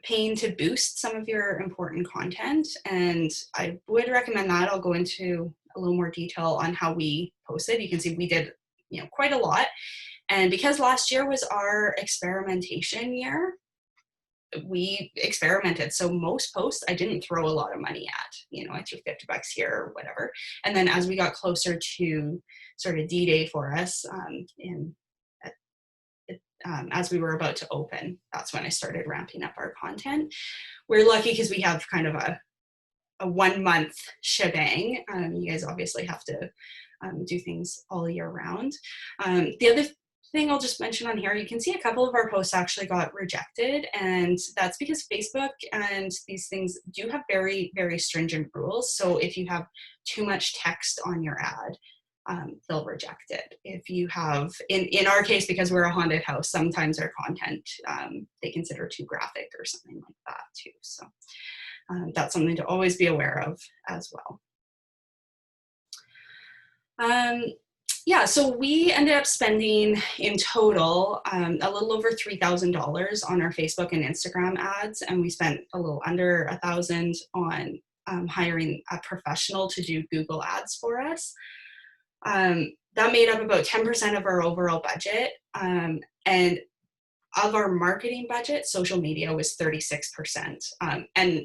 S3: paying to boost some of your important content, and I would recommend that. I'll go into a little more detail on how we posted. You can see we did quite a lot, and because last year was our experimentation year, we experimented. So most posts I didn't throw a lot of money at. I threw $50 here or whatever, and then as we got closer to sort of D-Day for us, as we were about to open, that's when I started ramping up our content. We're lucky because we have kind of a 1 month shebang. You guys obviously have to do things all year round. The other thing I'll just mention on here, you can see a couple of our posts actually got rejected, and that's because Facebook and these things do have very, very stringent rules. So if you have too much text on your ad, they'll reject it. If you have, in our case, because we're a haunted house, sometimes our content they consider too graphic or something like that too. So that's something to always be aware of as well. Yeah, so we ended up spending in total a little over $3,000 on our Facebook and Instagram ads, and we spent a little under $1,000 on hiring a professional to do Google ads for us. That made up about 10% of our overall budget, and of our marketing budget, social media was 36%. And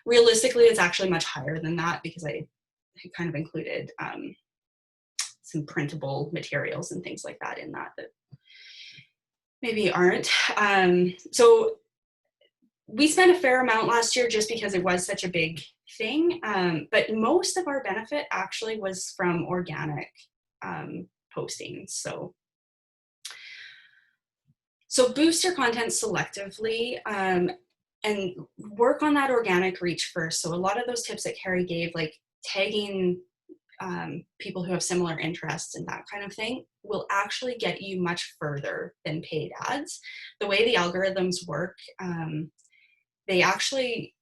S3: realistically, it's actually much higher than that, because I kind of included some printable materials and things like that in that maybe aren't. So we spent a fair amount last year just because it was such a big thing, but most of our benefit actually was from organic postings. So boost your content selectively and work on that organic reach first. So a lot of those tips that Carrie gave, like tagging people who have similar interests and that kind of thing, will actually get you much further than paid ads. The way the algorithms work, they actually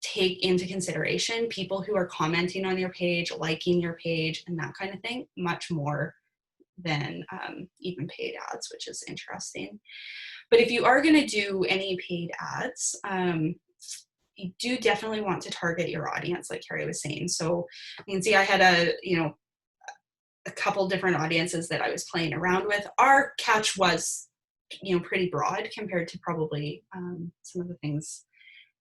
S3: take into consideration people who are commenting on your page, liking your page, and that kind of thing, much more than even paid ads, which is interesting. But if you are going to do any paid ads, you do definitely want to target your audience, like Carrie was saying. So you can see I had a couple different audiences that I was playing around with. Our catch was, pretty broad compared to probably some of the things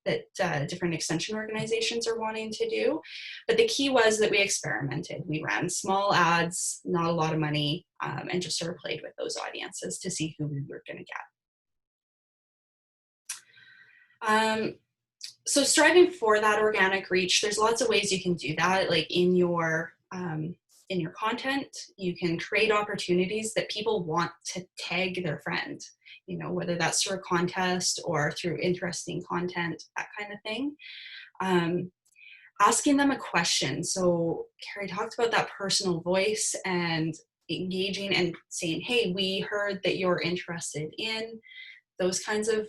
S3: that different extension organizations are wanting to do. But the key was that we experimented. We ran small ads, not a lot of money, and just sort of played with those audiences to see who we were going to get. So striving for that organic reach, there's lots of ways you can do that. Like in your content, you can create opportunities that people want to tag their friend, whether that's through a contest or through interesting content, that kind of thing. Asking them a question. So Carrie talked about that personal voice and engaging and saying, hey, we heard that you're interested in those kinds of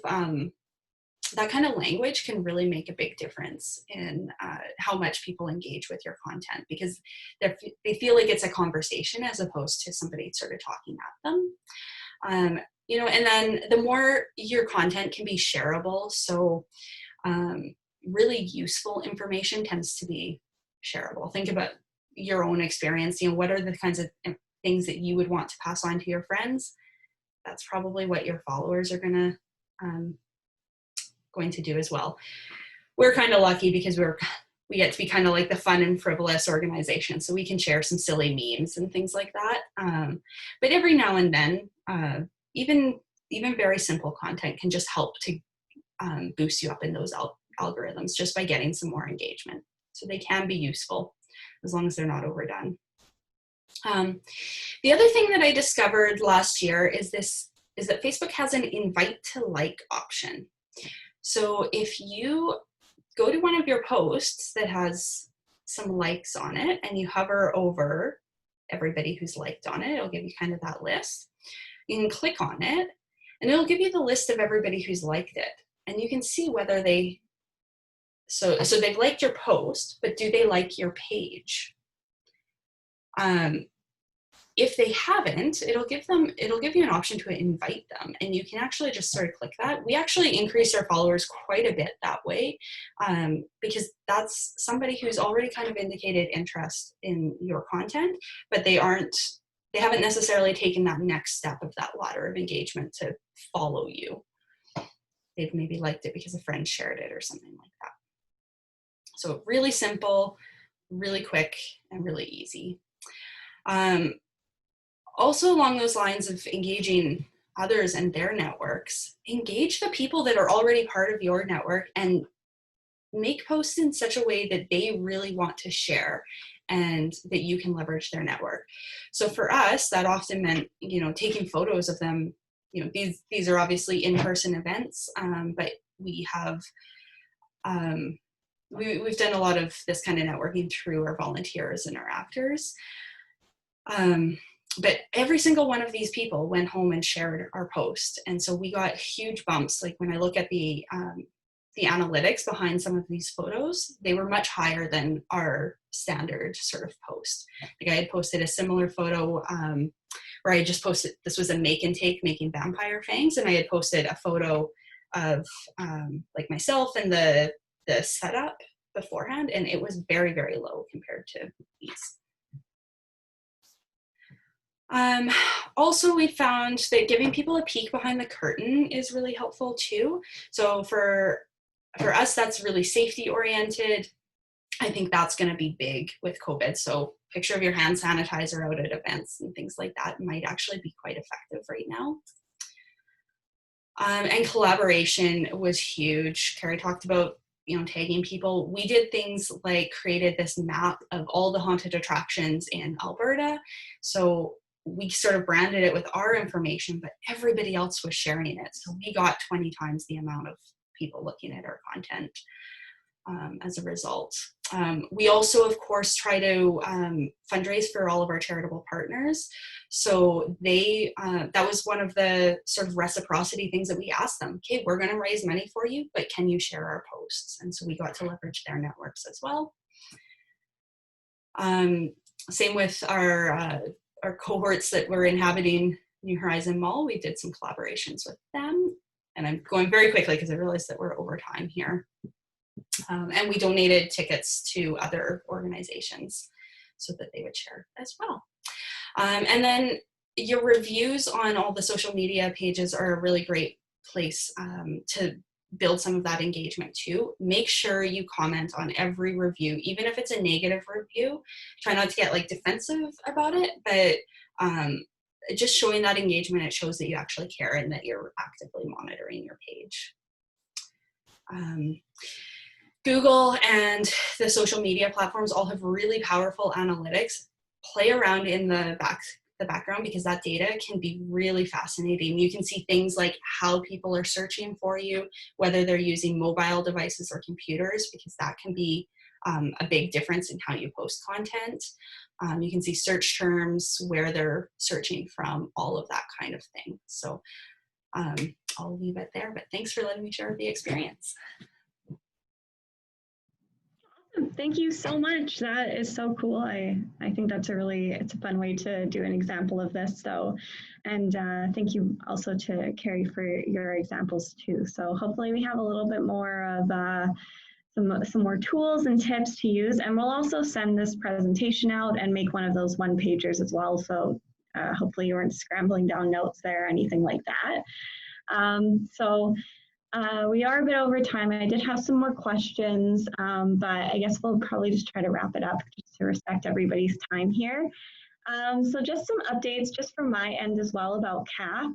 S3: that kind of language can really make a big difference in how much people engage with your content, because they feel like it's a conversation as opposed to somebody sort of talking at them. You know, and then the more your content can be shareable, so really useful information tends to be shareable. Think about your own experience. You know, what are the kinds of things that you would want to pass on to your friends? That's probably what your followers are going to do as well. We're kind of lucky because we get to be kind of like the fun and frivolous organization, so we can share some silly memes and things like that. But every now and then, even very simple content can just help to boost you up in those algorithms just by getting some more engagement. So they can be useful as long as they're not overdone. The other thing that I discovered last year is that Facebook has an invite to like option. So if you go to one of your posts that has some likes on it and you hover over everybody who's liked on it, it'll give you kind of that list. You can click on it and it'll give you the list of everybody who's liked it. And you can see whether so they've liked your post, but do they like your page? If they haven't, it'll give you an option to invite them, and you can actually just sort of click that. We actually increased our followers quite a bit that way, because that's somebody who's already kind of indicated interest in your content, but they haven't necessarily taken that next step of that ladder of engagement to follow you. They've maybe liked it because a friend shared it or something like that. So really simple, really quick, and really easy. Also along those lines of engaging others and their networks, engage the people that are already part of your network and make posts in such a way that they really want to share and that you can leverage their network. So for us, that often meant, you know, taking photos of them. You know, these are obviously in-person events, but we have, we've done a lot of this kind of networking through our volunteers and our actors. But every single one of these people went home and shared our post. And so we got huge bumps. Like when I look at the analytics behind some of these photos, they were much higher than our standard sort of post. Like I had posted a similar photo where I just posted, this was a make and take making vampire fangs. And I had posted a photo of like myself and the setup beforehand. And it was very, very low compared to these. Also, we found that giving people a peek behind the curtain is really helpful too. So for us, that's really safety oriented. I think that's going to be big with COVID. So picture of your hand sanitizer out at events and things like that might actually be quite effective right now. And collaboration was huge. Carrie talked about, you know, tagging people. We did things like created this map of all the haunted attractions in Alberta. So we sort of branded it with our information, but everybody else was sharing it. So we got 20 times the amount of people looking at our content as a result. We also, of course, try to fundraise for all of our charitable partners. So that was one of the sort of reciprocity things that we asked them. Okay, we're going to raise money for you, but can you share our posts? And so we got to leverage their networks as well. Same with our cohorts that were inhabiting New Horizon Mall. We did some collaborations with them. And I'm going very quickly because I realized that we're over time here. And we donated tickets to other organizations so that they would share as well. And then your reviews on all the social media pages are a really great place to build some of that engagement too. Make sure you comment on every review, even if it's a negative review. Try not to get like defensive about it, but just showing that engagement, it shows that you actually care and that you're actively monitoring your page. Google and the social media platforms all have really powerful analytics. Play around in the background because that data can be really fascinating. You can see things like how people are searching for you, whether they're using mobile devices or computers, because that can be a big difference in how you post content. You can see search terms, where they're searching from, all of that kind of thing. So I'll leave it there, but thanks for letting me share the experience.
S1: Thank you so much. That is so cool. I think that's it's a fun way to do an example of this. So, and thank you also to Carrie for your examples too. So hopefully we have a little bit more of some more tools and tips to use. And we'll also send this presentation out and make one of those one pagers as well. So hopefully you weren't scrambling down notes there or anything like that. We are a bit over time. I did have some more questions, but I guess we'll probably just try to wrap it up just to respect everybody's time here. So just some updates just from my end as well about CAP.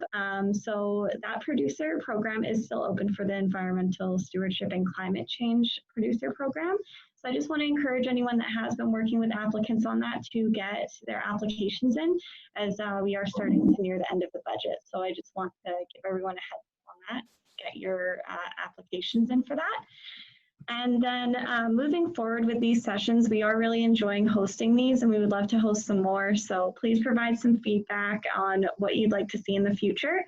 S1: So that producer program is still open for the Environmental Stewardship and Climate Change producer program. So I just want to encourage anyone that has been working with applicants on that to get their applications in, as we are starting to near the end of the budget. So I just want to give everyone a heads up on that. Get your applications in for that. And then moving forward with these sessions, we are really enjoying hosting these and we would love to host some more. So please provide some feedback on what you'd like to see in the future.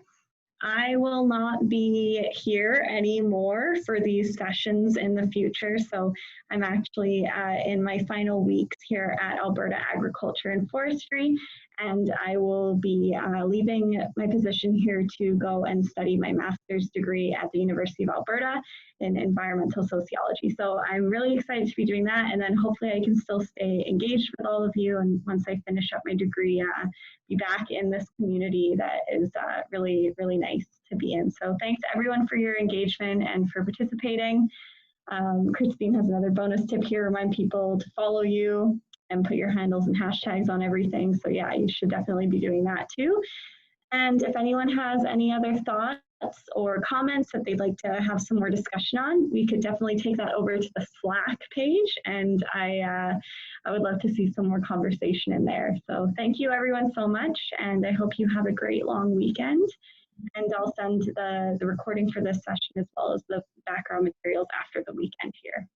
S1: I will not be here anymore for these sessions in the future. So I'm actually in my final weeks here at Alberta Agriculture and Forestry, and I will be leaving my position here to go and study my master's degree at the University of Alberta in environmental sociology. So I'm really excited to be doing that, and then hopefully I can still stay engaged with all of you, and once I finish up my degree, be back in this community that is really, really nice to be in. So thanks everyone for your engagement and for participating. Christine has another bonus tip here, remind people to follow you and put your handles and hashtags on everything. So yeah, you should definitely be doing that too. And if anyone has any other thoughts or comments that they'd like to have some more discussion on, we could definitely take that over to the Slack page, and I would love to see some more conversation in there. So thank you everyone so much, and I hope you have a great long weekend. And I'll send the recording for this session as well as the background materials after the weekend here.